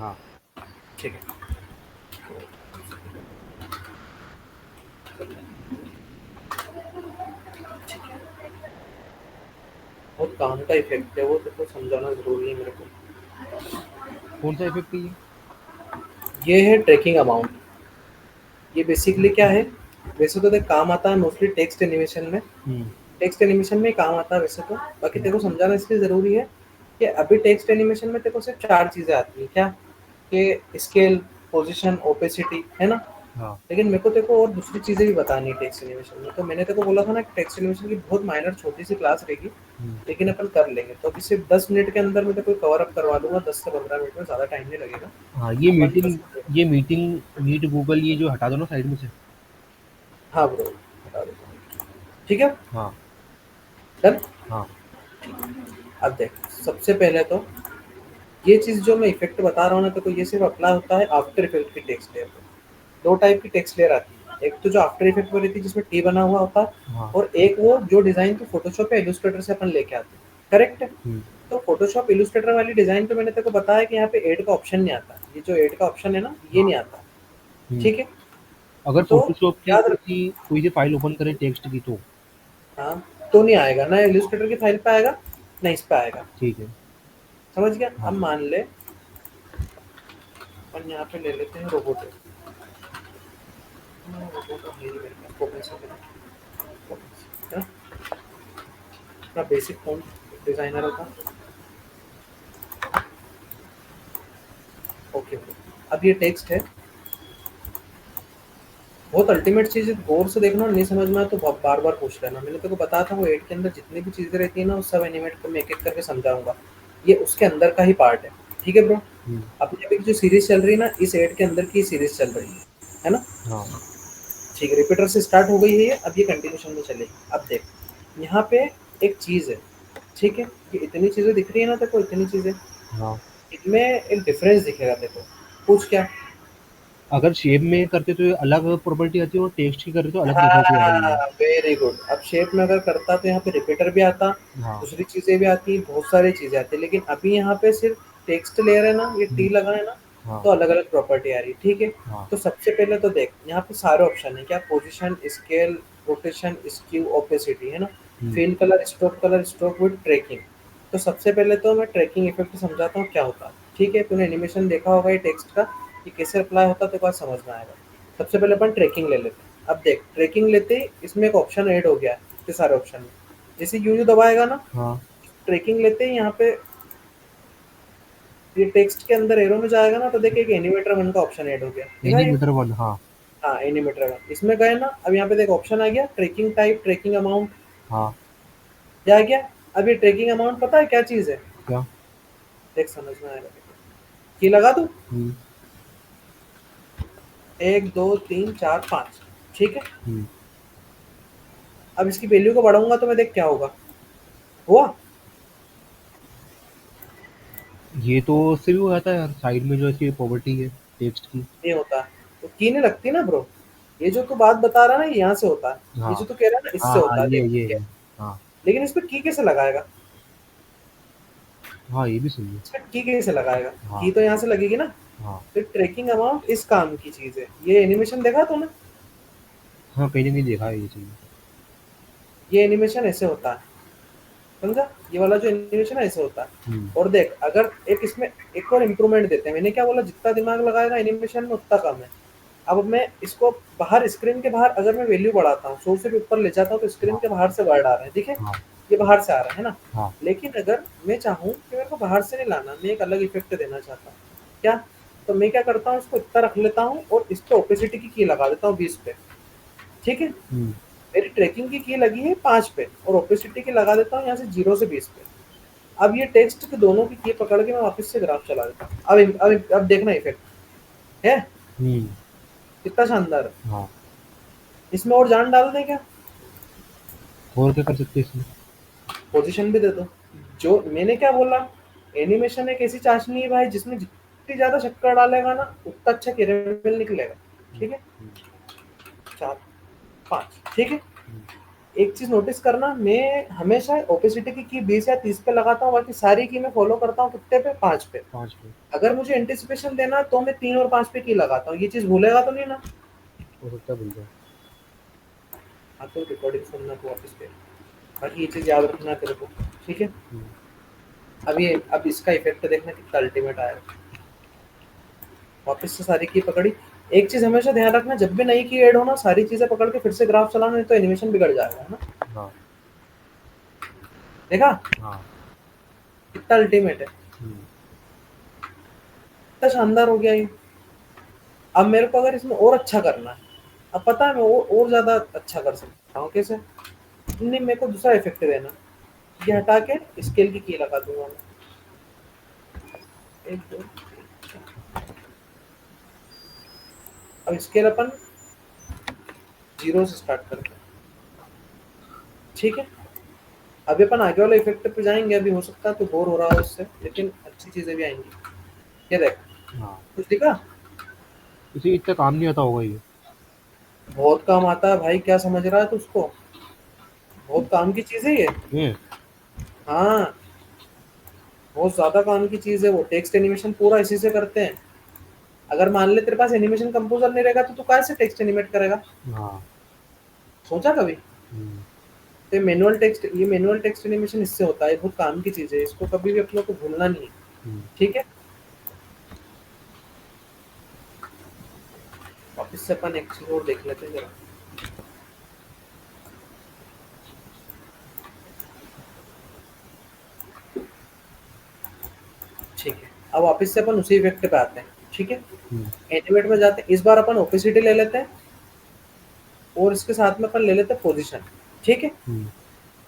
हाँ। ठीक है। बहुत काम का इफेक्ट है वो, तो समझाना जरूरी है मेरे को। कौन सा इफेक्ट है ये? ये है ट्रैकिंग अमाउंट। ये बेसिकली क्या है, वैसे तो देख काम आता है मोस्टली टेक्स्ट एनिमेशन में। हम्म। टेक्स्ट एनिमेशन में काम आता है वैसे तो, बाकी हम्म। तेरे को समझाना इसलिए ज़रूरी है कि अभी टेक्स्ट एनिमेशन में तेरे को सिर्फ 4 चीज़ें आती हैं, क्या? कि स्केल, पोजीशन, ओपेसिटी, है ना? हाँ। लेकिन मेरे को तेरे को और दूसरी चीज़ें भी बतानी है टेक्स्ट एनिमेशन में, तो मैंने तेरे को बोला था ना कि टेक्स्ट एनिमेशन की बहुत माइनर छोटी-सी क्लास रहेगी, हम्म। लेकिन अपन कर लेंगे। तो अभी सिर्फ 10 मिनट के अंदर मैं तेरे को कवर अप करवा दूँगा, 10 से 15 मिनट में, ज़्यादा टाइम नहीं लगेगा। हाँ, अपन 10 मिनट। ये मीटिंग मीट गूगल ये जो हटा दो ना साइड में से। हाँ ब्रो, बता देता हूँ। ठीक है? हाँ। डन? हाँ। अब देख, सबसे पहले तो ये चीज़ जो मैं इफ़ेक्ट बता रहा हूँ ना, तो ये सिर्फ अप्लाई होता है आफ्टर इफ़ेक्ट की टेक्स्ट लेयर पे। 2 टाइप की टेक्स्ट लेयर आती है। एक तो जो आफ्टर इफ़ेक्ट में रहती है जिसमें टी बना हुआ होता है, हाँ। और एक वो जो डिज़ाइन तो फ़ोटोशॉप या इलस्ट्रेटर से अपन लेके आते हैं। करेक्ट है? हम्म। तो फ़ोटोशॉप इलस्ट्रेटर वाली डिज़ाइन पे मैंने तेरे को बताया कि यहाँ पे ऐड का ऑप्शन नहीं आता। ये जो ऐड का ऑप्शन है ना, ये हाँ। नहीं आता। हम्म। ठीक है? अगर तो फोटोशॉप की याद रख। कोई सी फाइल ओपन करे टेक्स्ट की तो? हाँ, तो नहीं आएगा, ना इलस्ट्रेटर की फाइल पे आएगा, ना इस पे आएगा। ठीक है। समझ गया? अब हाँ। मान ले अपन यहाँ पे ले लेते हैं रोबोट। रोबोट है ही मेरे पास, ओपन से है ना? अपना बेसिक फ़ॉन्ट डिज़ाइनर होता। ओके, अब ये टेक्स्ट है। बहुत अल्टीमेट चीज़ है, गौर से देखना, नहीं समझ में आया तो बार बार पूछ लेना। मैंने तेरे को बताया था वो एड के अंदर जितनी भी चीज़ें रहती है ना, वो सब एनिमेट कर मैं एक एक करके समझाऊंगा। ये उसके अंदर का ही पार्ट है। ठीक है ब्रो? हम्म। अपनी अभी जो सीरीज चल रही है ना, इस एड के अंदर की सीरीज चल रही है ना? हाँ। ठीक है, रिपीटर से स्टार्ट हो गई है ये, अब ये कंटिन्यूशन में चलेगी। अब देख, यहाँ पे एक चीज़ है। ठीक है? ये इतनी चीज़ें दिख रही है ना तेरे को, इतनी चीज़ें, हाँ। इनमें एक डिफरेंस दिखेगा तेरे को। पूछ क्या? अगर शेप में करते तो ये अलग प्रॉपर्टी आती है और टेक्स्ट की करते तो अलग प्रॉपर्टी आ रही है। हाँ, वेरी गुड। अब शेप में अगर करता तो यहाँ पे रिपीटर भी आता, हाँ। दूसरी चीजें भी आती, बहुत सारी चीजें आती, लेकिन अभी यहाँ पे सिर्फ टेक्स्ट लेयर है ना, ये टी हम्म। लगा है ना, हाँ। तो अलग अलग प्रॉपर्टी आ रही। ठीक है? हाँ। तो सबसे पहले तो देख, यहाँ पे सारे ऑप्शन है, क्या? Position, scale, rotation, skew, opacity, है ना? हम्म। Fill colour, stroke with tracking. तो सबसे पहले तो मैं ट्रैकिंग इफेक्ट समझाता हूँ क्या होता है। ठीक है? तूने एनिमेशन देखा होगा ये टेक्स्ट का, कि कैसे अप्लाई होता है, तो बात समझ में आएगा। सबसे पहले अपन ट्रैकिंग ले लेते हैं। अब देख, ट्रैकिंग लेते ही इसमें एक ऑप्शन ऐड हो गया है इतने सारे ऑप्शन में। जैसे यू यू दबाएगा ना, हाँ। ट्रैकिंग लेते ही यहाँ पे ये टेक्स्ट के अंदर एरो में जाएगा ना, तो देखिए एक एनिमेटर वन का ऑप्शन ऐड हो गया, देखा ये? एनिमेटर वन, हाँ। हाँ, एनिमेटर वन इसमें गए ना, अब यहाँ पे देख ऑप्शन आ गया ट्रैकिंग टाइप, ट्रैकिंग अमाउंट। हाँ। क्या आ गया? अब ये ट्रैकिंग अमाउंट पता है क्या चीज़ है? क्या? देख समझ में आएगा। की लगा दूं? हम्म। 1 2 3 4 5। ठीक है? हम्म। अब इसकी वैल्यू को बढ़ाऊंगा तो मैं देख क्या होगा, हुआ? ये तो उससे भी हो जाता है यार, साइड में जो इसकी प्रॉपर्टी है टेक्स्ट की। नहीं होता। तो की नहीं लगती ना ब्रो। ये जो तू बात बता रहा है ना, ये यहाँ से होता है। ये हाँ। जो तू कह रहा है ना, हाँ। इससे हाँ, होता है, ये देख ये ठीक है। है। हाँ। लेकिन इस पे की कैसे लगाएगा? हाँ, ये भी सही है। इस पे की कैसे लगाएगा? की हाँ। तो यहाँ से लगेगी ना। हाँ। फिर ट्रैकिंग अमाउंट इस काम की चीज है। ये एनिमेशन देखा तूने? हाँ, कहीं ना कहीं देखा है ये चीज़। ये एनिमेशन ऐसे होता है, समझा? ये वाला जो एनिमेशन है ऐसे होता है। हम्म। और देख, अगर एक इसमें एक और इम्प्रूवमेंट देते हैं, मैंने क्या बोला, जितना दिमाग लगाएगा एनिमेशन में उतना कम है। अब मैं इसको बाहर, स्क्रीन के बाहर अगर मैं वैल्यू बढ़ाता हूँ, 100 से भी ऊपर ले जाता हूँ, तो स्क्रीन हाँ। के बाहर से वर्ड आ रहे हैं, ठीक है? हाँ। ये बाहर से आ रहा है ना? हाँ। लेकिन अगर मैं चाहूँ कि मेरे को बाहर से नहीं लाना, मैं एक अलग इफेक्ट देना चाहता हूँ, क्या? तो मैं क्या करता हूँ, इसको इतना रख लेता हूँ और इस पे ओपेसिटी की लगा देता हूँ 20 पे। ठीक है? हम्म। मेरी ट्रैकिंग की लगी है 5 पे, और ओपेसिटी की लगा देता हूँ यहाँ से 0 से 20 पे। अब ये टेक्स्ट के दोनों की पकड़ के मैं वापस से ग्राफ चला देता हूँ। अब देखना इफेक्ट है हम्म। कितना शानदार है। हाँ। इसमें और जान डाल दें क्या? और क्या कर सकते हैं इसमें? पोजीशन भी दे दो। जो मैंने क्या बोला, एनिमेशन एक ऐसी चाशनी है भाई, जिसमें जितनी ज्यादा शक्कर डालेगा ना, उतना अच्छा कैरेमल निकलेगा। ठीक है? हम्म। 4 5, ठीक है? हम्म। एक चीज नोटिस करना, मैं हमेशा ओपेसिटी की 20 या 30 पे लगाता हूँ, बाकी सारी की मैं फॉलो करता हूँ कितने पे, 5 पे। 5 पे। अगर मुझे एंटिसिपेशन देना है, तो मैं 3 और 5 पे की लगाता हूँ। ये चीज भूलेगा तो नहीं ना? हो सकता है भूल जाए। हाँ तो रिकॉर्डिंग सुनना तो वापस पे, बाकी ये चीज याद रखना तेरे को, ठीक है। हुँ, अब इसका इफेक्ट देखना कितना अल्टीमेट आया। वापस से सारी की पकड़ी। एक चीज हमेशा ध्यान रखना, जब भी नई की ऐड हो ना, सारी चीजें पकड़ के फिर से ग्राफ चलाना, नहीं तो एनिमेशन बिगड़ जाएगा, है ना। हाँ, देखा हाँ। कितना अल्टीमेट है, हुँ, कितना शानदार हो गया ये। अब मेरे को अगर इसमें और अच्छा करना है, अब पता है मैं और ज्यादा अच्छा कर सकता हूँ। कैसे? नहीं, मेरे को दूसरा इफेक्ट देना, ये हटा के स्केल की लगा दूंगा मैं। एक दो, अब स्केल अपन 0 से स्टार्ट करते हैं, ठीक है। अभी अपन आगे वाले इफेक्ट पे जाएंगे, अभी हो सकता है तो बोर हो रहा हो उससे, लेकिन अच्छी चीजें भी आएंगी। ये देख, हाँ। कुछ दिखा? इसे इतना काम नहीं आता होगा ये। बहुत काम आता है भाई, क्या समझ रहा है तू उसको? बहुत काम की चीज है ये। ये? हाँ, बहुत ज्यादा काम की चीज है वो। टेक्स्ट एनिमेशन पूरा इसी से करते हैं। अगर मान ले तेरे पास एनिमेशन कंपोजर नहीं रहेगा, तो तू कैसे टेक्स्ट एनिमेट करेगा? हाँ। सोचा कभी? हुँ, तो ये मैनुअल टेक्स्ट एनिमेशन इससे होता है। बहुत काम की चीज है, इसको कभी भी अपनों को भूलना नहीं है, हुँ। ठीक है। वापिस से अपन एक चीज और देख लेते हैं जरा। ठीक है, अब वापिस से अपन उसी इफेक्ट पे आते हैं, ठीक है। हुँ, एनिमेट में जाते हैं, इस बार अपन ओपेसिटी ले लेते हैं, और इसके साथ में अपन ले लेते हैं पोजीशन, ठीक है। हुँ,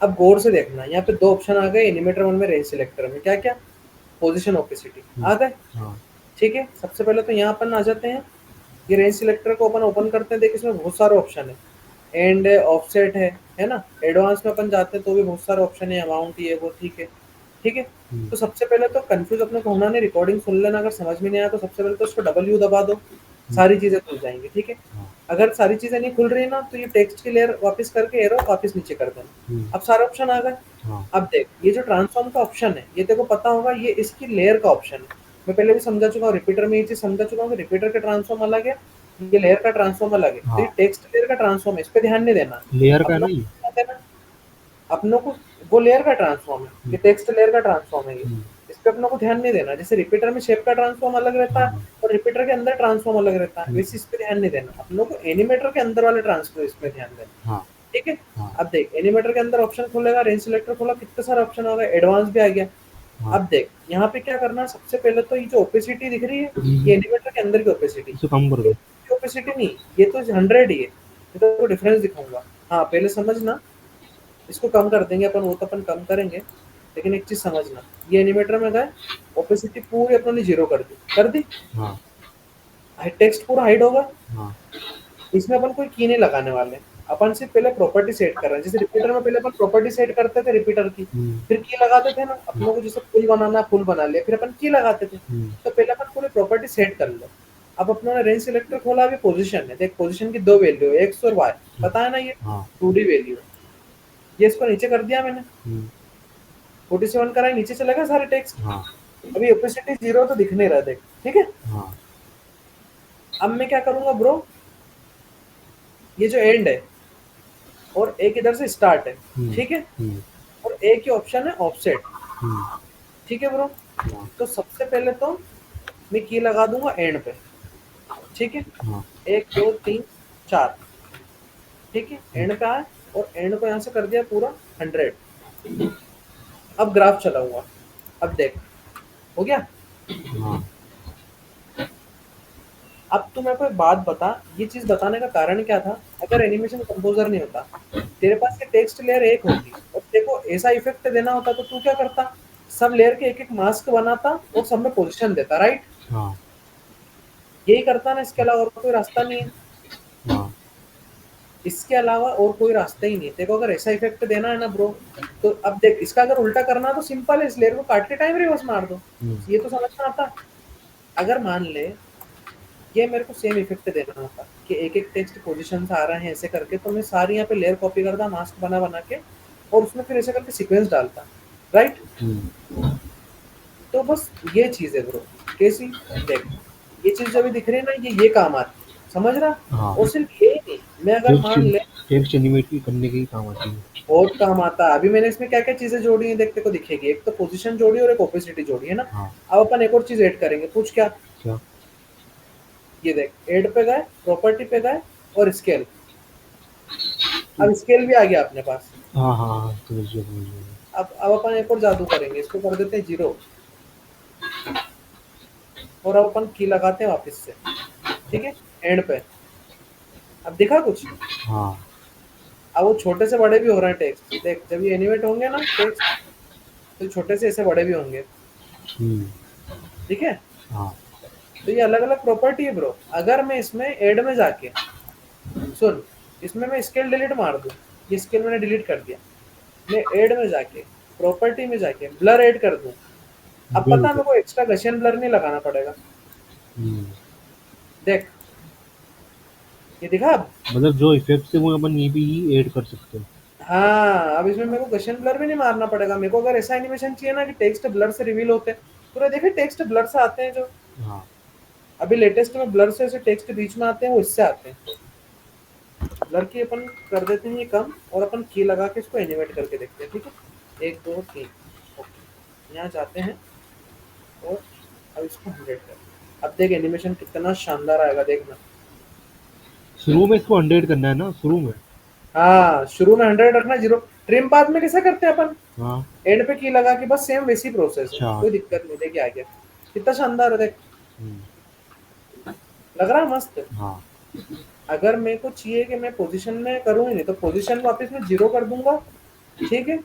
अब गौर से देखना, यहाँ पे दो ऑप्शन आ गए एनिमेटर वन में, रेंज सिलेक्टर में। क्या क्या? पोजीशन, ओपेसिटी हुँ। आ गए, हाँ, ठीक है। सबसे पहले तो यहाँ अपन आ जाते हैं, ये रेंज सिलेक्टर को अपन ओपन करते हैं। देख, इसमें बहुत सारे ऑप्शन है, एंड ऑफसेट है ना। एडवांस में अपन जाते हैं तो भी बहुत सारे ऑप्शन है, अमाउंट ये वो, ठीक है, ठीक है। हुँ, तो सबसे पहले तो कंफ्यूज अपने को होना नहीं, रिकॉर्डिंग सुन लेना। अगर समझ में नहीं आया तो सबसे पहले तो उसको डबल दबा दो, हुँ। सारी चीजें खुल जाएंगी, ठीक है। हाँ, अगर सारी चीजें नहीं खुल रही ना, तो ये टेक्स्ट की लेयर वापस करके एरो वापस नीचे कर देना। हुँ, अब सारे ऑप्शन आ गए। हाँ, अब देख, ये जो ट्रांसफॉर्म का ऑप्शन है, ये तेरे को पता होगा, ये इसकी लेयर का ऑप्शन है। मैं पहले भी समझा चुका हूँ, रिपीटर में ये चीज समझा चुका हूँ कि रिपीटर का ट्रांसफॉर्म अलग है, ये लेयर का ट्रांसफॉर्म अलग है। तो ये हाँ। टेक्स्ट लेयर का ट्रांसफॉर्म है, इस पे ध्यान नहीं देना। लेयर का है ना अपनों ये? को ध्यान देना, अपनों को वो लेयर का ट्रांसफॉर्म है, हुँ, ये टेक्स्ट लेयर का ट्रांसफॉर्म है ये। हुँ। इस पे अपनों को ध्यान नहीं देना। जैसे रिपीटर में शेप का ट्रांसफॉर्म अलग रहता है, हाँ, और रिपीटर के अंदर ट्रांसफॉर्म अलग रहता है, हुँ, वैसे इस पे ध्यान नहीं देना। अपनों को एनिमेटर के अंदर वाले ट्रांसफॉर्म इस पे ध्यान देना, हाँ, ठीक है। हाँ, अब देख, एनिमेटर के अंदर ऑप्शन खुलेगा, रेंज सिलेक्टर खोला, कितने सारे ऑप्शन आ गए, एडवांस भी आ गया। हाँ। अब देख, यहाँ पे क्या करना है, सबसे पहले तो ये जो ओपेसिटी दिख रही है, हुँ, ये हुँ। एनिमेटर के अंदर की ओपेसिटी, इसे कम कर ये दो। ओपेसिटी नहीं, ये तो 100 ही है। ये तो डिफरेंस दिखाऊंगा। हाँ, पहले समझना, इसको कम कर देंगे अपन, वो तो अपन कम करेंगे, लेकिन एक चीज समझना, ये एनिमेटर में गए, ओपेसिटी पूरी अपन ने 0 कर दी, हाँ, टेक्स्ट पूरा हाइड होगा। हाँ। इसमें अपन कोई की नहीं लगाने वाले, अपन सिर्फ पहले प्रॉपर्टी सेट कर रहे हैं। जैसे रिपीटर में पहले अपन प्रॉपर्टी सेट करते थे रिपीटर की, हुँ, फिर की लगाते थे ना। हुँ, अपनों को जैसे फुल बनाना, फुल बना लिया, फिर अपन की लगाते थे। हुँ, तो पहले अपन पूरी प्रॉपर्टी सेट कर लो। अब अपनों ने रेंज सिलेक्टर खोला, अभी पोजीशन है, देख पोजीशन की दो वैल्यू है, एक्स और वाई, हुँ। पता है ना ये हाँ, 2D वैल्यू है। ये इसको नीचे कर दिया मैंने, हुँ, 47 कराई, नीचे चला गया सारे टेक्स्ट। हाँ, अभी ओपेसिटी 0 तो दिख नहीं रहा, देख, ठीक है। हाँ, अब मैं क्या करूंगा ब्रो, ये जो एंड है, और एक इधर से स्टार्ट है, हुँ, ठीक है, हुँ, और एक ही ऑप्शन है ऑफसेट, हुँ, ठीक है ब्रो। हाँ, तो सबसे पहले तो मैं की लगा दूंगा एंड पे, ठीक है। हाँ, 1 2 3 4, ठीक है, हुँ, एंड पे आया, और एंड को यहाँ से कर दिया पूरा 100। अब ग्राफ चलाऊंगा, अब देख, हो गया। हाँ, अब तू मेरे को एक बात बता, ये चीज बताने का कारण क्या था? अगर एनिमेशन कंपोजर नहीं होता, तेरे पास ये टेक्स्ट लेयर एक होती, और तेरे को ऐसा इफेक्ट देना होता, तो तू क्या करता? सब लेयर के एक एक मास्क बनाता, और सब में पोजीशन देता, राइट? हाँ, यही करता ना, इसके अलावा और कोई रास्ता नहीं है। हाँ, इसके अलावा और कोई रास्ता ही नहीं है। देखो, अगर ऐसा इफेक्ट देना है ना ब्रो, तो अब देख, इसका अगर उल्टा करना है तो सिंपल है, इस लेयर को काट के टाइम रिवर्स मार दो। हुँ, ये तो समझ में आता। अगर मान ले ये मेरे को सेम इफेक्ट देना होता कि एक-एक टेक्स्ट पोज़ीशन से आ रहे हैं ऐसे करके, तो मैं सारी यहाँ पे लेयर कॉपी करता मास्क बना-बना के और उसमें फिर ऐसे करके सीक्वेंस डालता, राइट? तो बस ये चीज़ है ब्रो, कैसी? देख, ये चीज़ जो अभी दिख रही है ना, ये काम आती है, समझ रहा? हाँ, और सिर्फ ये ही नहीं, मैं अगर मान ले टेक्स्ट एनिमेट करने के ही काम आती है। बहुत काम आता है। अभी मैंने इसमें क्या-क्या चीज़ें जोड़ी हैं देख तेरे को दिखेगी। एक तो पोज़ीशन जोड़ी और एक ओपेसिटी जोड़ी, है ना? हाँ, अब अपन एक और चीज़ ऐड करेंगे, पूछ क्या? क्या? ये देख, ऐड पे गए, प्रॉपर्टी पे गए और स्केल। अब स्केल भी आ गया अपने पास। हाँ, हाँ, हाँ, समझ गया, समझ गया। अब अपन एक और जादू करेंगे, इसको कर देते हैं 0 और अब अपन की लगाते हैं वापस से, ठीक है? एंड पे। अब दिखा कुछ? हाँ, अब वो छोटे से बड़े भी हो रहे हैं टेक्स्ट। देख, जब ये एनिमेट होंगे ना टेक्स्ट, तो छोटे से ऐसे बड़े भी होंगे, हुँ, ठीक है? हाँ, तो ये अलग-अलग प्रॉपर्टी है ब्रो। अगर मैं इसमें ऐड में जाके सुन, इसमें मैं स्केल डिलीट मार दूँ, ये स्केल मैंने डिलीट कर दिया। मैं ऐड में जाके, प्रॉपर्टी में जाके ब्लर ऐड कर दूँ। अब पता है बिल्कुल। मेरे को एक्स्ट्रा गशियन ब्लर नहीं लगाना पड़ेगा। हुँ, देख, ये दिखा अब? मतलब जो इफ़ेक्ट्स हैं वो अपन ये भी ऐड कर सकते हैं। हाँ, अब इसमें मेरे को गशियन ब्लर भी नहीं मारना पड़ेगा। मेरे को अगर ऐसा एनिमेशन चाहिए ना कि टेक्स्ट ब्लर से रिवील होते हैं, पूरा देखे टेक्स्ट ब्लर से आते हैं जो हाँ, अभी लेटेस्ट में ब्लर से ऐसे टेक्स्ट बीच में आते हैं, वो इससे आते हैं। ब्लर की अपन कर देते हैं ये कम और अपन की लगा के इसको एनिमेट करके देखते हैं, ठीक है? 1, 2, 3 ओके। यहाँ जाते हैं और अब इसको 100 कर। अब देख एनिमेशन कितना शानदार आएगा, देखना। शुरू में इसको 100 करना है ना शुरू में? हाँ, शुरू में 100 रखना, 0 ट्रिम बाद में कैसे करते हैं अपन? हाँ, एंड पे की लगा के बस सेम वैसी प्रोसेस है, अच्छा। कोई दिक्कत नहीं। देखिए आ गया, कितना शानदार है देख, हुँ, लग रहा है मस्त। हाँ, अगर मेरे को चाहिए कि मैं पोजीशन में करूँ ही नहीं, तो पोजीशन वापस मैं 0 कर दूंगा, ठीक है?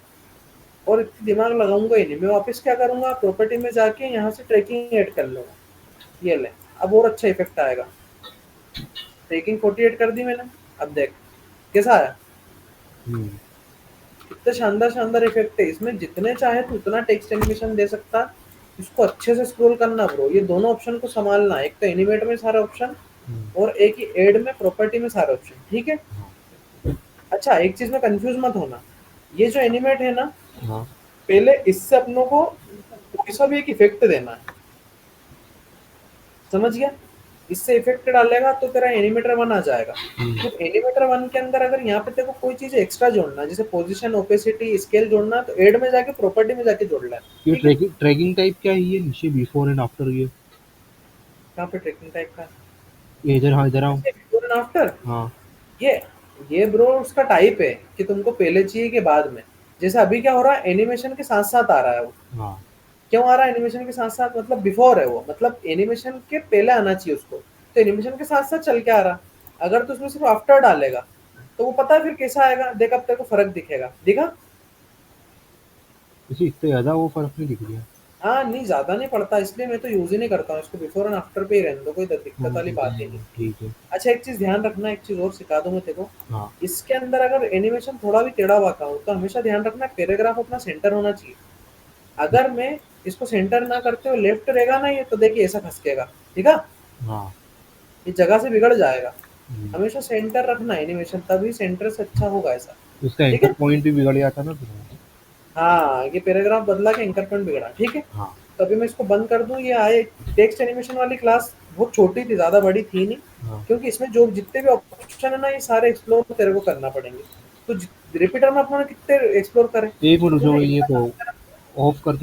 और इतनी दिमाग लगाऊंगा ही नहीं, मैं वापस क्या करूंगा, प्रॉपर्टी में जाके यहाँ से ट्रैकिंग ऐड कर लूंगा। ये ले, अब और अच्छा इफेक्ट आएगा। ट्रैकिंग 48 कर दी मैंने, अब देख कैसा आया? हुँ, इतना शानदार शानदार इफेक्ट है इसमें, जितने चाहे तो उतना टेक्स्ट एनिमेशन दे सकता। इसको अच्छे से स्क्रॉल करना ब्रो, ये दोनों ऑप्शन को संभालना, एक तो एनिमेट में सारे ऑप्शन हुँ, और एक ही ऐड में प्रॉपर्टी में सारे ऑप्शन, ठीक है? अच्छा, एक चीज में कंफ्यूज मत होना, ये जो एनिमेट है ना, हाँ, पहले इससे अपनों को कोई सा भी एक इफेक्ट देना है, समझ गया? इससे इफेक्ट डालेगा तो तेरा एनिमेटर 1 आ जाएगा। हुँ। तो एनिमेटर 1 के अंदर अगर यहाँ पे तेरे को कोई चीज एक्स्ट्रा जोड़ना है, जैसे पोजीशन, ओपेसिटी, स्केल जोड़ना है, तो ऐड में जाके प्रॉपर्टी में जाके जोड़ लेना, ये ठीक है? ट्रैकिंग टाइप क्या है ये नीचे बिफोर एंड आफ्टर ये? कहाँ पे ट्रैकिंग टाइप का? ये इधर, हाँ, इधर आओ। अच्छा, बिफोर एंड आफ्टर। हाँ, ये ये ब्रो उसका टाइप है कि तुमको पहले चाहिए कि बाद में। जैसे अभी क्या हो रहा है, एनिमेशन के साथ साथ आ रहा है वो। हाँ, क्यों आ रहा है एनिमेशन के साथ साथ? मतलब बिफोर है वो, मतलब एनिमेशन के पहले आना चाहिए उसको, तो एनिमेशन के साथ साथ चल के आ रहा। अगर तो उसमें सिर्फ आफ्टर डालेगा तो वो पता है फिर कैसा आएगा, देख अब तेरे को फर्क दिखेगा, दिखा? इसे इतना ज़्यादा वो फ़र्क नहीं दिख रहा। हाँ, नहीं ज्यादा नहीं पड़ता, इसलिए मैं तो यूज ही नहीं करता हूँ इसको, बिफोर एंड आफ्टर पे ही रहने दो, कोई दिक्कत वाली बात ही नहीं। ठीक है। अच्छा, एक चीज ध्यान रखना, एक चीज और सिखा दूं मैं तेरे को। हाँ, इसके अंदर अगर एनिमेशन थोड़ा भी टेढ़ा वाका हो तो हमेशा ध्यान रखना पैराग्राफ अपना सेंटर होना चाहिए। अगर मैं इसको सेंटर ना करते हुए लेफ्ट रहेगा ना ये, तो देखिए ऐसा खसकेगा, ठीक है? हाँ, ये जगह से बिगड़ जाएगा। हुँ। हमेशा सेंटर रखना एनिमेशन, तभी सेंटर से अच्छा होगा ऐसा, उसका ठीक एंकर है? पॉइंट भी बिगड़ जाता ना फिर। हाँ, ये पैराग्राफ बदला के एंकर पॉइंट बिगड़ा, ठीक है? हाँ, तो अभी मैं इसको बंद कर दूं, ये आए। टेक्स्ट एनिमेशन वाली क्लास बहुत छोटी थी, ज्यादा बड़ी थी नहीं, हाँ। क्योंकि इसमें जो जितने भी ऑप्शन है ना, ये सारे एक्सप्लोर तेरे को करना पड़ेंगे। तो रिपीटर में अपने कितने एक्सप्लोर करें? एक मिनट रुक तूने जाओ, ये इतना को काम करा। ऑफ कर